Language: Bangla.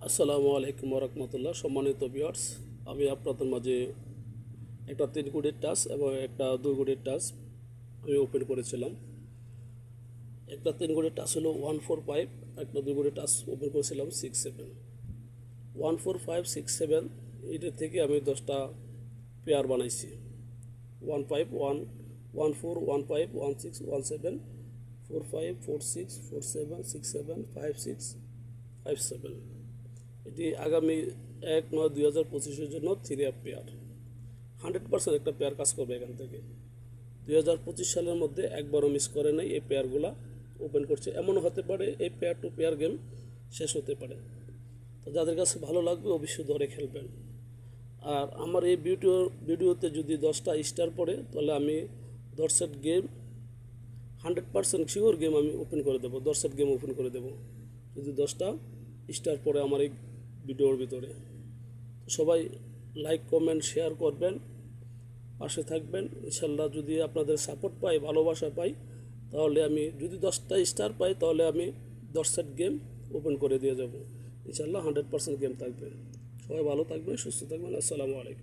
আসসালামু আলাইকুম রহমতুল্লাহ। সম্মানিত ভিউয়ার্স, আমি আপনাদের মাঝে একটা 3 কোটির টাচ এবং একটা 2 কোটির টাচ আমি ওপেন করেছিলাম। একটা 3 কোটির টাচ হলো 145, একটা 2 কোটির টাচ ওপেন করেছিলাম 67। 14567 এটা থেকে আমি 10টা পেয়ার বানাইছি। 15111516174546476757 এটি আগামী 1/9/2025 জন্য 3 পেয়ার 100% একটা পেয়ার কাজ করবে। এখান থেকে 2025 সালের মধ্যে একবারও মিস করে নাই। এই পেয়ারগুলা ওপেন করছে, এমনও হতে পারে এই পেয়ার টু পেয়ার গেম শেষ হতে পারে। তো যাদের কাছে ভালো লাগবে অবশ্যই ধরে খেলবেন। আর আমার এই ভিডিওতে যদি 10টা স্টার পড়ে তাহলে আমি 10 সেট গেম 100% শিওর গেম আমি ওপেন করে দেবো। 10 সেট গেম ওপেন করে দেবো যদি 10টা স্টার পড়ে আমার এই ভিডিওর ভিতরে। সবাই লাইক কমেন্ট শেয়ার করবেন, পাশে থাকবেন ইনশাল্লাহ। যদি আপনাদের সাপোর্ট পাই, ভালোবাসা পাই, তাহলে আমি যদি 10টা স্টার পাই তাহলে আমি 10 সেট গেম ওপেন করে দিয়ে যাব ইনশাল্লাহ। 100% গেম থাকবে। সবাই ভালো থাকবেন, সুস্থ থাকবেন। আসসালামু আলাইকুম।